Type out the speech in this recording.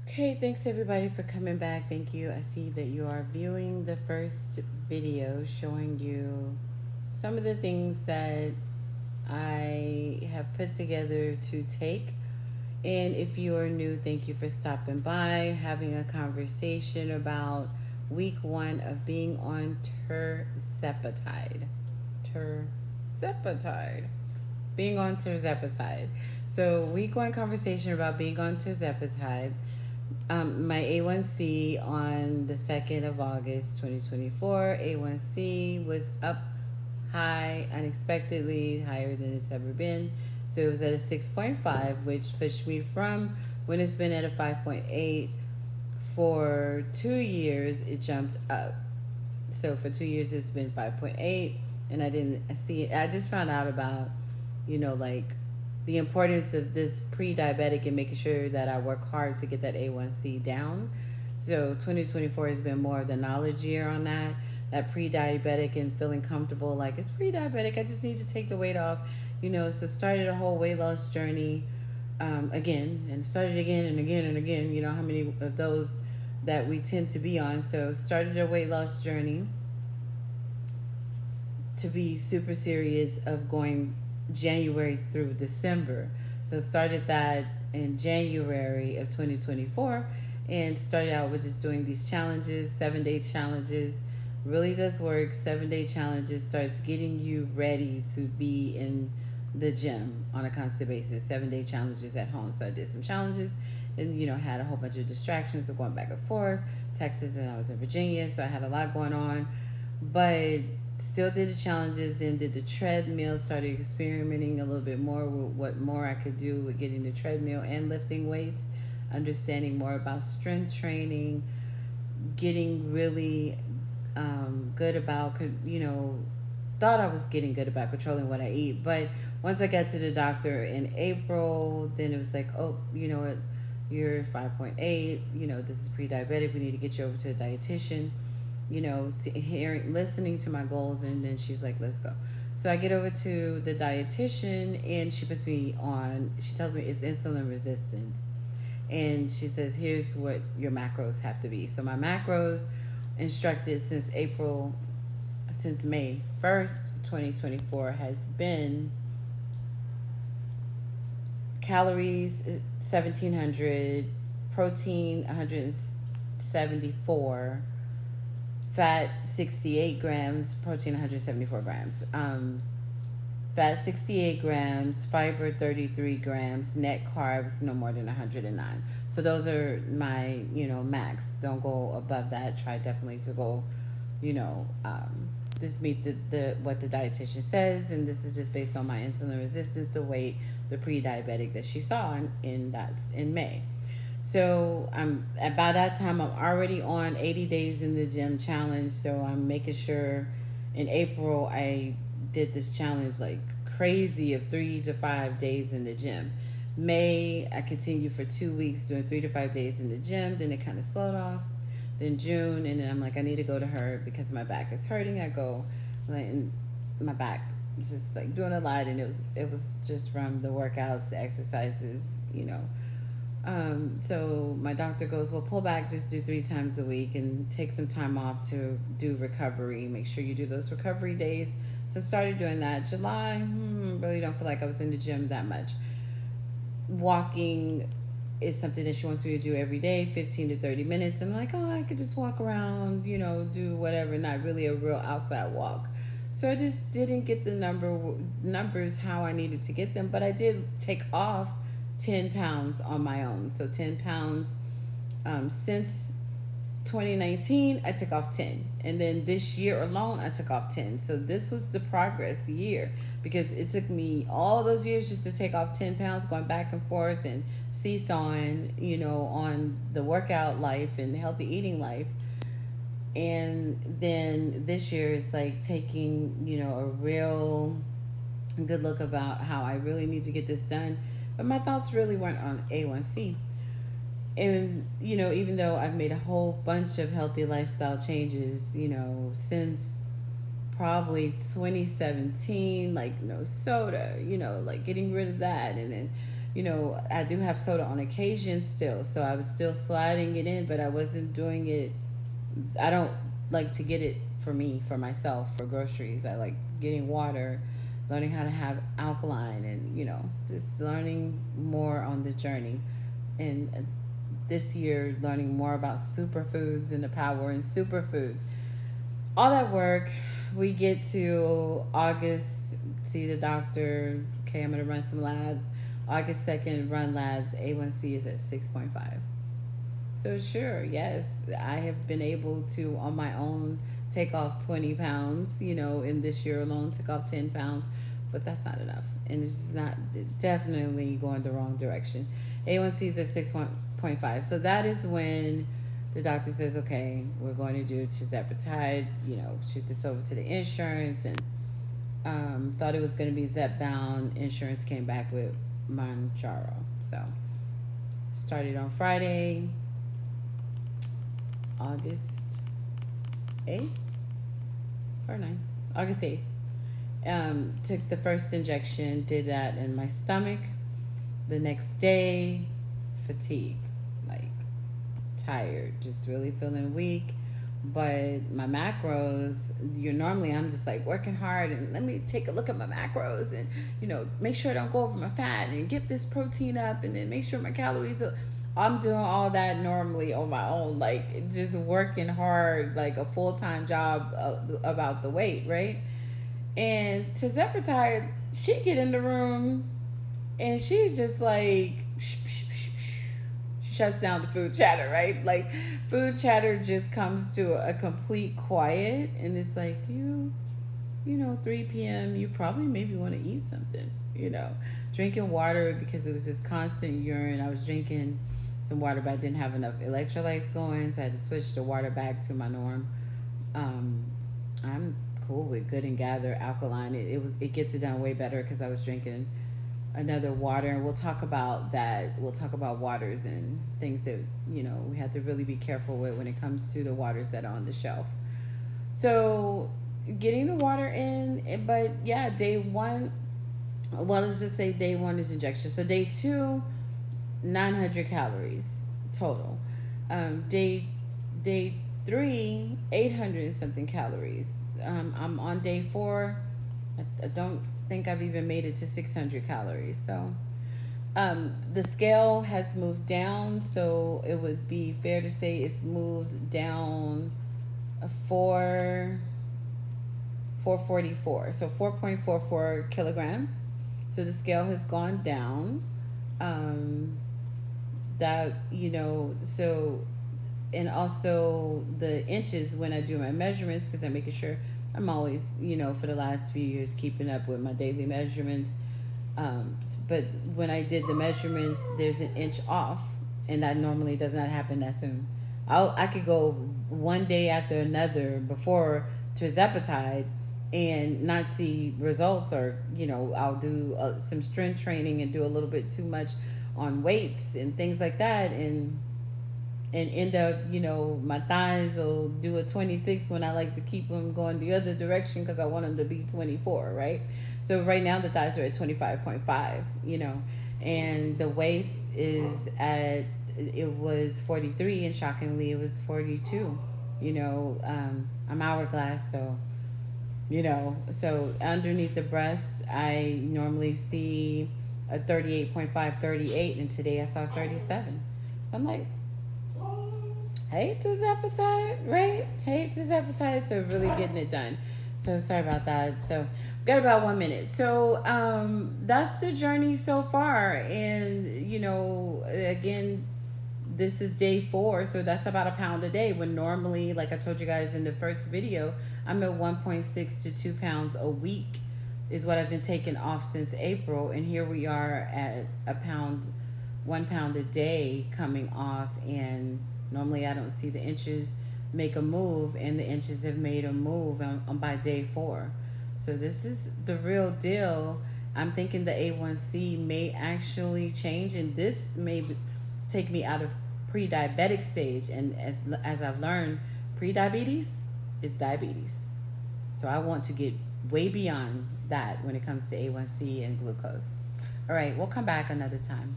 Okay, thanks everybody for coming back. Thank you. I see that you are viewing the first video showing you some of the things that I have put together to take. And if you are new, thank you for stopping by, having a conversation about week one of being on Tirzepatide. Tirzepatide. Being on Tirzepatide. So, week one conversation about being on Tirzepatide. My A1C on the 2nd of August 2024, A1C was up high, unexpectedly higher than it's ever been. So it was at a 6.5, which pushed me from when it's been at a 5.8 for 2 years, it jumped up. So for 2 years, it's been 5.8, and I didn't see it. I just found out about, like the importance of this pre-diabetic and making sure that I work hard to get that A1C down. So 2024 has been more of the knowledge year on that pre-diabetic and feeling comfortable like it's pre-diabetic. I just need to take the weight off, So started a whole weight loss journey again, and started again and again and again. You know how many of those that we tend to be on. So started a weight loss journey to be super serious of going January through December. So started that in January of 2024 and started out with just doing these challenges, 7-day challenges. Really does work. 7-day challenges starts getting you ready to be in the gym on a constant basis. 7-day challenges at home. So I did some challenges and had a whole bunch of distractions of going back and forth. Texas, and I was in Virginia, so I had a lot going on. But still did the challenges, then did the treadmill, started experimenting a little bit more with what more I could do with getting the treadmill and lifting weights, understanding more about strength training, getting really good about, thought I was getting good about controlling what I eat. But once I got to the doctor in April, then it was like, oh, you know what, you're 5.8, this is pre-diabetic, we need to get you over to a dietitian, hearing, listening to my goals, and then she's like, let's go. So I get over to the dietitian, and she puts me on. She tells me it's insulin resistance, and she says, here's what your macros have to be. So my macros instructed since May 1st, 2024, has been calories 1700, protein 174, fat 68 grams, protein 174 grams. Fat 68 grams, fiber 33 grams, net carbs no more than 109. So those are my, max. Don't go above that. Try definitely to go, you know, um, just meet the what the dietitian says, and this is just based on my insulin resistance, the weight, the pre-diabetic that she saw that's in May. So I'm by that time I'm already on 80 days in the gym challenge. So I'm making sure in April I did this challenge like crazy of 3 to 5 days in the gym. May I continued for 2 weeks doing 3 to 5 days in the gym. Then it kind of slowed off. Then June, and then I'm like, I need to go to her because my back is hurting. I go, like, and my back is just like doing a lot, and it was just from the workouts, the exercises. So my doctor goes, well, pull back, just do 3 times a week and take some time off to do recovery. Make sure you do those recovery days. So started doing that. July, really don't feel like I was in the gym that much. Walking is something that she wants me to do every day, 15 to 30 minutes. And I'm like, oh, I could just walk around, do whatever, not really a real outside walk. So I just didn't get the numbers how I needed to get them, but I did take off 10 pounds on my own. So 10 pounds since 2019, I took off 10. And then this year alone, I took off 10. So this was the progress year because it took me all those years just to take off 10 pounds, going back and forth and seesawing, on the workout life and healthy eating life. And then this year is like taking, a real good look about how I really need to get this done. But my thoughts really weren't on A1C. And, even though I've made a whole bunch of healthy lifestyle changes, since probably 2017, like no soda, like getting rid of that, and then I do have soda on occasion still, so I was still sliding it in, but I wasn't doing it. I don't like to get it for me, for myself, for groceries. I like getting water, learning how to have alkaline, and just learning more on the journey. And this year, learning more about superfoods and the power in superfoods. All that work, we get to August, see the doctor. Okay, I'm gonna run some labs. August 2nd, run labs. A1C is at 6.5. So sure, yes, I have been able to on my own take off 20 pounds. In this year alone, took off 10 pounds, but that's not enough, and it's not definitely going the wrong direction. A1C is at 6.5. So that is when the doctor says, okay, we're going to do Tirzepatide. Shoot this over to the insurance, and thought it was going to be Zepbound. Insurance came back with mounjaro. So started on Friday, August 8th or 9th, August 8th. Took the first injection, did that in my stomach. The next day, fatigue, like tired, just really feeling weak. But my macros, I'm just like working hard, and let me take a look at my macros, and make sure I don't go over my fat, and get this protein up, and then make sure my calories are. I'm doing all that normally on my own, like just working hard, like a full-time job, about the weight, right? And Tirzepatide, she get in the room, and she's just like, she shuts down the food chatter, right? Like, food chatter just comes to a complete quiet, and it's like, 3 p.m., you probably maybe want to eat something, drinking water, because it was just constant urine. I was drinking some water, but I didn't have enough electrolytes going, so I had to switch the water back to my norm. I'm cool with Good and Gather alkaline. It gets it done way better because I was drinking another water, and we'll talk about that. We'll talk about waters and things that we have to really be careful with when it comes to the waters that are on the shelf. So getting the water in, but yeah, day one, well, let's just say day one is injection. So day two, 900 calories total. Day 3, 800 and something calories. I'm on day 4. I don't think I've even made it to 600 calories. So the scale has moved down, so it would be fair to say it's moved down 444. So 4.44 kilograms. So the scale has gone down. So, and also the inches when I do my measurements, because I'm making sure I'm always, for the last few years, keeping up with my daily measurements. But when I did the measurements, there's an inch off, and that normally does not happen that soon. I could go one day after another before Tirzepatide and not see results, or I'll do some strength training and do a little bit too much on weights and things like that, and end up, my thighs will do a 26 when I like to keep them going the other direction because I want them to be 24, right? So right now the thighs are at 25.5, and the waist is it was 43, and shockingly it was 42. I'm hourglass, so so underneath the breast I normally see a 38.5, 38, and today I saw 37. So I'm like, hey, Tirzepatide, right? Hey, Tirzepatide. So really getting it done. So sorry about that. So we've got about 1 minute. So that's the journey so far. And, again, this is day 4. So that's about a pound a day. When normally, like I told you guys in the first video, I'm at 1.6 to 2 pounds a week is what I've been taking off since April. And here we are at 1 pound a day coming off, and normally I don't see the inches make a move, and the inches have made a move by day 4. So this is the real deal. I'm thinking the A1C may actually change, and this may take me out of pre-diabetic stage. And as I've learned, pre-diabetes is diabetes. So I want to get way beyond that when it comes to A1C and glucose. All right, we'll come back another time.